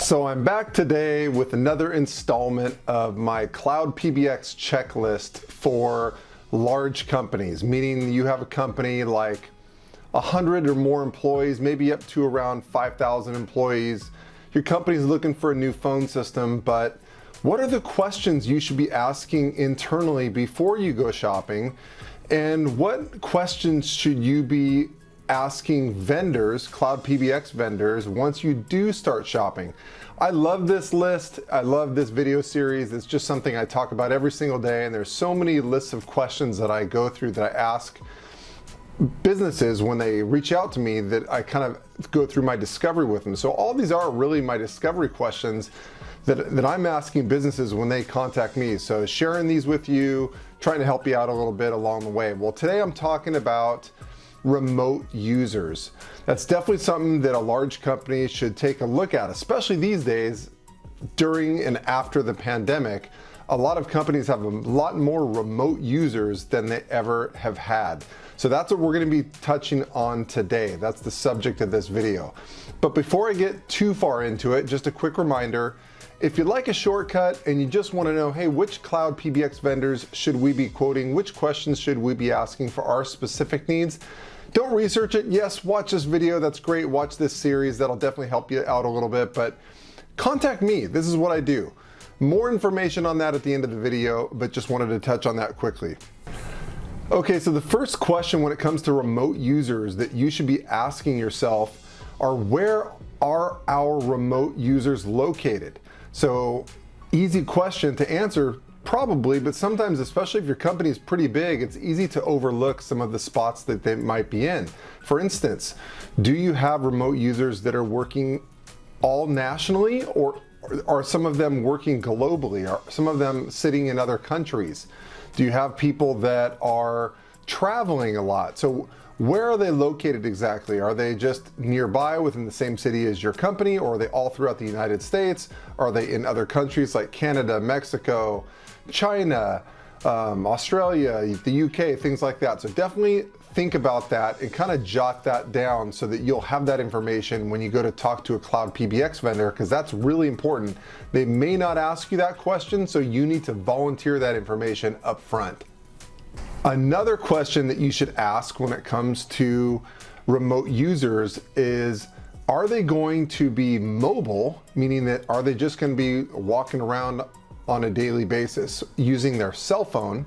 So I'm back today with another installment of my Cloud PBX checklist for large companies, meaning you have a company like 100 or more employees, maybe up to around 5,000 employees. Your company's looking for a new phone system, but what are the questions you should be asking internally before you go shopping? And what questions should you be asking vendors, Cloud PBX vendors, once you do start shopping? I love this list. I love this video series. It's just something I talk about every single day, and there's so many lists of questions that I go through that I ask businesses when they reach out to me that I kind of go through my discovery with them. So all these are really my discovery questions that I'm asking businesses when they contact me. So sharing these with you, trying to help you out a little bit along the way. Well, today I'm talking about remote users. That's definitely something that a large company should take a look at, especially these days during and after the pandemic. A lot of companies have a lot more remote users than they ever have had. So that's what we're going to be touching on today. That's the subject of this video. But before I get too far into it, just a quick reminder, if you'd like a shortcut and you just want to know, hey, which Cloud PBX vendors should we be quoting? Which questions should we be asking for our specific needs? Don't research it. Yes, watch this video. That's great. Watch this series. That'll definitely help you out a little bit, but contact me. This is what I do. More information on that at the end of the video, but just wanted to touch on that quickly. Okay, so the first question when it comes to remote users that you should be asking yourself are, where are our remote users located? So easy question to answer probably, but sometimes, especially if your company is pretty big, it's easy to overlook some of the spots that they might be in. For instance, do you have remote users that are working all nationally, or are some of them working globally? Are some of them sitting in other countries? Do you have people that are traveling a lot? So where are they located exactly? Are they just nearby within the same city as your company, or are they all throughout the United States? Are they in other countries like Canada, Mexico, China, Australia, the UK, things like that? So definitely think about that and kind of jot that down so that you'll have that information when you go to talk to a Cloud PBX vendor, because that's really important. They may not ask you that question, so you need to volunteer that information up front. Another question that you should ask when it comes to remote users is, are they going to be mobile? Meaning that, are they just going to be walking around on a daily basis using their cell phone?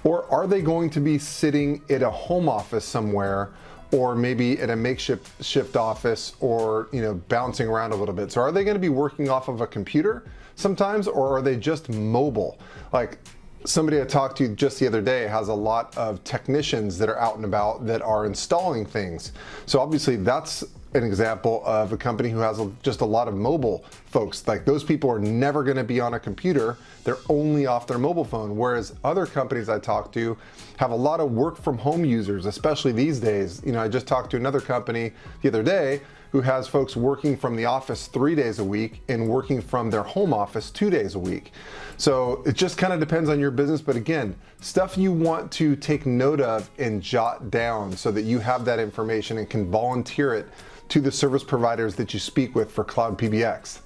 Or are they going to be sitting at a home office somewhere, or maybe at a makeshift office, or bouncing around a little bit? So are they going to be working off of a computer sometimes, or are they just mobile? Like somebody I talked to just the other day has a lot of technicians that are out and about that are installing things. So obviously that's an example of a company who has just a lot of mobile folks. Like those people are never going to be on a computer. They're only off their mobile phone. Whereas other companies I talk to have a lot of work from home users, especially these days. I just talked to another company the other day who has folks working from the office 3 days a week and working from their home office 2 days a week. So it just kind of depends on your business. But again, stuff you want to take note of and jot down so that you have that information and can volunteer it to the service providers that you speak with for Cloud PBX.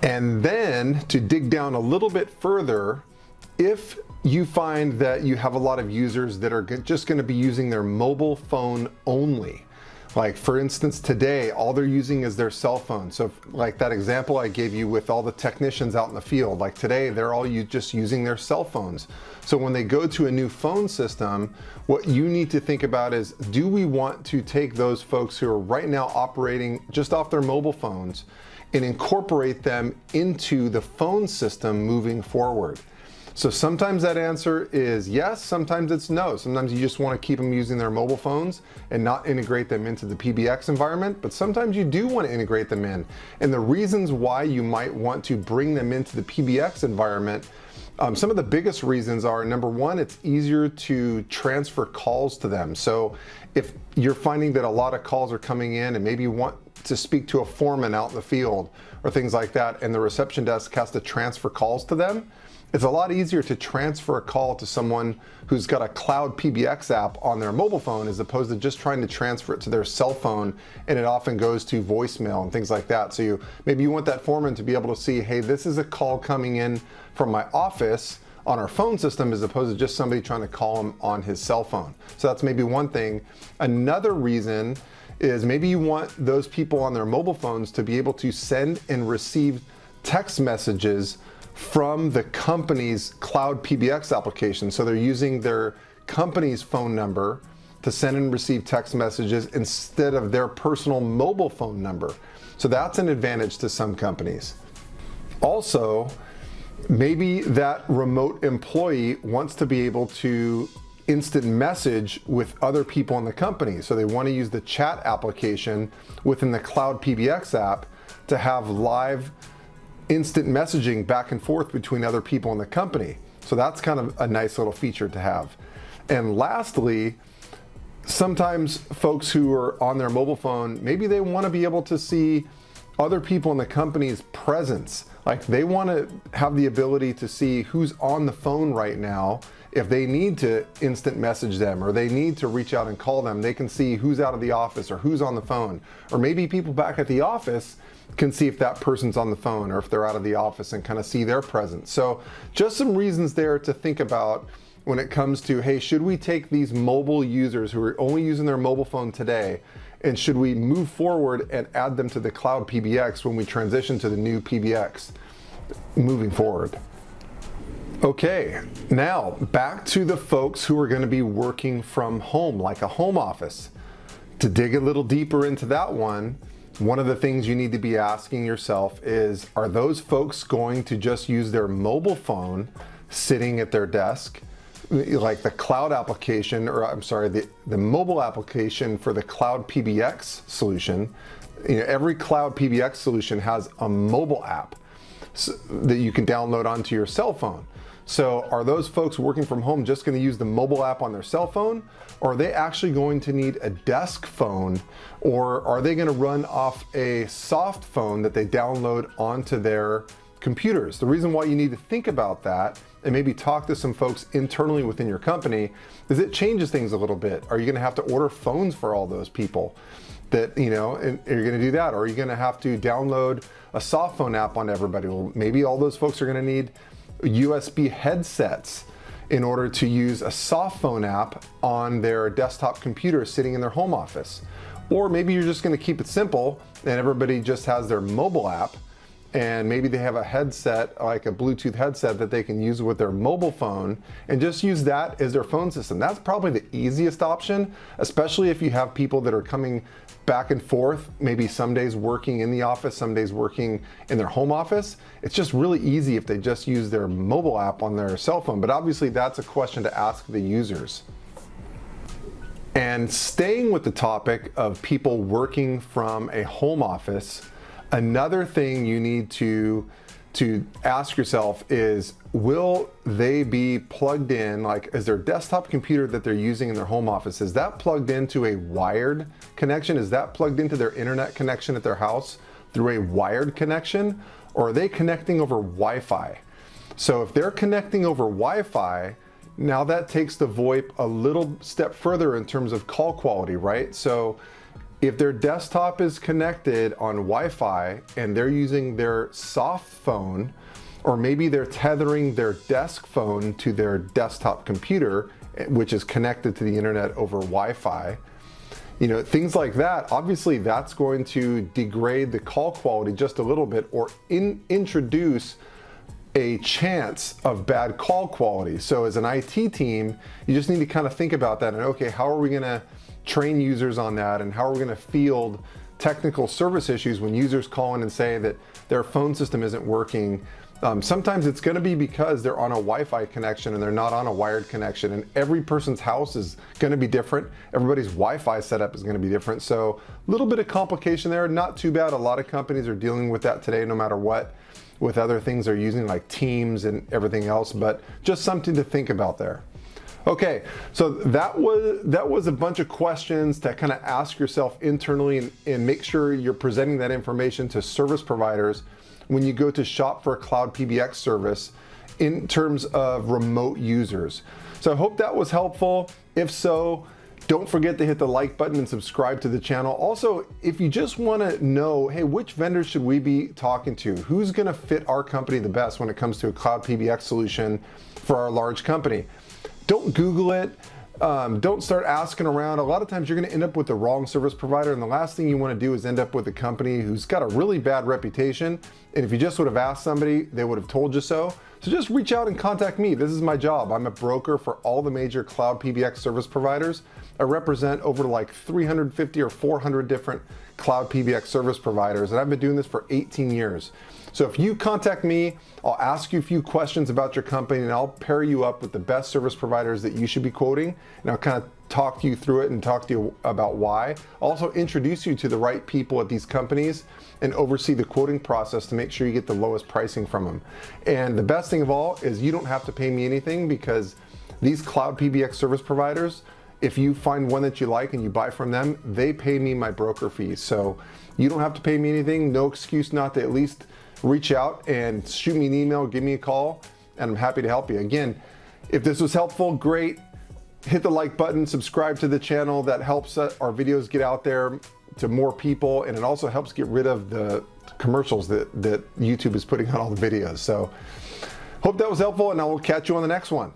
And then to dig down a little bit further, if you find that you have a lot of users that are just going to be using their mobile phone only, like for instance today, all they're using is their cell phone. So like that example I gave you with all the technicians out in the field, like today they're all just using their cell phones. So when they go to a new phone system, what you need to think about is, do we want to take those folks who are right now operating just off their mobile phones and incorporate them into the phone system moving forward? So sometimes that answer is yes, sometimes it's no. Sometimes you just want to keep them using their mobile phones and not integrate them into the PBX environment, but sometimes you do want to integrate them in. And the reasons why you might want to bring them into the PBX environment, some of the biggest reasons are, number one, it's easier to transfer calls to them. So if you're finding that a lot of calls are coming in and maybe you want to speak to a foreman out in the field or things like that, and the reception desk has to transfer calls to them, it's a lot easier to transfer a call to someone who's got a cloud PBX app on their mobile phone as opposed to just trying to transfer it to their cell phone, and it often goes to voicemail and things like that. So maybe you want that foreman to be able to see, hey, this is a call coming in from my office on our phone system as opposed to just somebody trying to call him on his cell phone. So that's maybe one thing. Another reason is maybe you want those people on their mobile phones to be able to send and receive text messages from the company's cloud PBX application. So they're using their company's phone number to send and receive text messages instead of their personal mobile phone number. So that's an advantage to some companies. Also, maybe that remote employee wants to be able to instant message with other people in the company. So they want to use the chat application within the cloud PBX app to have live instant messaging back and forth between other people in the company. So that's kind of a nice little feature to have. And lastly, sometimes folks who are on their mobile phone, maybe they want to be able to see other people in the company's presence. Like they want to have the ability to see who's on the phone right now. If they need to instant message them or they need to reach out and call them, they can see who's out of the office or who's on the phone. Or maybe people back at the office can see if that person's on the phone or if they're out of the office and kind of see their presence. So just some reasons there to think about when it comes to, hey, should we take these mobile users who are only using their mobile phone today, and should we move forward and add them to the cloud PBX when we transition to the new PBX moving forward? Okay, now back to the folks who are going to be working from home, like a home office. To dig a little deeper into that one of the things you need to be asking yourself is, are those folks going to just use their mobile phone sitting at their desk? Like the cloud application, or I'm sorry, the mobile application for the cloud PBX solution. Every cloud PBX solution has a mobile app that you can download onto your cell phone. So are those folks working from home just going to use the mobile app on their cell phone? Or are they actually going to need a desk phone? Or are they going to run off a soft phone that they download onto their computers? The reason why you need to think about that and maybe talk to some folks internally within your company is it changes things a little bit. Are you going to have to order phones for all those people? And are you going to do that? Or are you going to have to download a soft phone app on everybody? Well, maybe all those folks are going to need USB headsets in order to use a soft phone app on their desktop computer sitting in their home office. Or maybe you're just going to keep it simple and everybody just has their mobile app, and maybe they have a headset, like a Bluetooth headset that they can use with their mobile phone and just use that as their phone system. That's probably the easiest option, especially if you have people that are coming back and forth, maybe some days working in the office, some days working in their home office. It's just really easy if they just use their mobile app on their cell phone. But obviously that's a question to ask the users. And staying with the topic of people working from a home office, another thing you need to ask yourself is, will they be plugged in, like is their desktop computer that they're using in their home office, is that plugged into a wired connection? Is that plugged into their internet connection at their house through a wired connection? Or are they connecting over Wi-Fi? So if they're connecting over Wi-Fi, now that takes the VoIP a little step further in terms of call quality, right? So if their desktop is connected on Wi-Fi and they're using their soft phone, or maybe they're tethering their desk phone to their desktop computer, which is connected to the internet over Wi-Fi, things like that, obviously that's going to degrade the call quality just a little bit, or introduce a chance of bad call quality. So as an IT team, you just need to kind of think about that and, okay, how are we going to train users on that, and how are we going to field technical service issues when users call in and say that their phone system isn't working. Sometimes it's going to be because they're on a Wi-Fi connection and they're not on a wired connection, and every person's house is going to be different. Everybody's Wi-Fi setup is going to be different. So a little bit of complication there, not too bad. A lot of companies are dealing with that today, no matter what, with other things they're using like Teams and everything else, but just something to think about there. Okay, so that was a bunch of questions to kind of ask yourself internally, and make sure you're presenting that information to service providers when you go to shop for a cloud PBX service in terms of remote users. So I hope that was helpful. If so, don't forget to hit the like button and subscribe to the channel. Also, if you just want to know, hey, which vendors should we be talking to? Who's going to fit our company the best when it comes to a cloud PBX solution for our large company? Don't Google it. Don't start asking around. A lot of times you're going to end up with the wrong service provider, and the last thing you want to do is end up with a company who's got a really bad reputation, and if you just would have asked somebody, they would have told you so. So just reach out and contact me. This is my job. I'm a broker for all the major cloud PBX service providers. I represent over like 350 or 400 different cloud PBX service providers, and I've been doing this for 18 years. So if you contact me, I'll ask you a few questions about your company, and I'll pair you up with the best service providers that you should be quoting, and I'll kind of talk you through it and talk to you about why. I'll also introduce you to the right people at these companies and oversee the quoting process to make sure you get the lowest pricing from them. And the best thing of all is you don't have to pay me anything, because these cloud PBX service providers, if you find one that you like and you buy from them, they pay me my broker fees. So you don't have to pay me anything. No excuse not to at least reach out and shoot me an email, give me a call, and I'm happy to help you. Again, if this was helpful, great. Hit the like button, subscribe to the channel. That helps our videos get out there to more people, and it also helps get rid of the commercials that YouTube is putting on all the videos. So hope that was helpful, and I will catch you on the next one.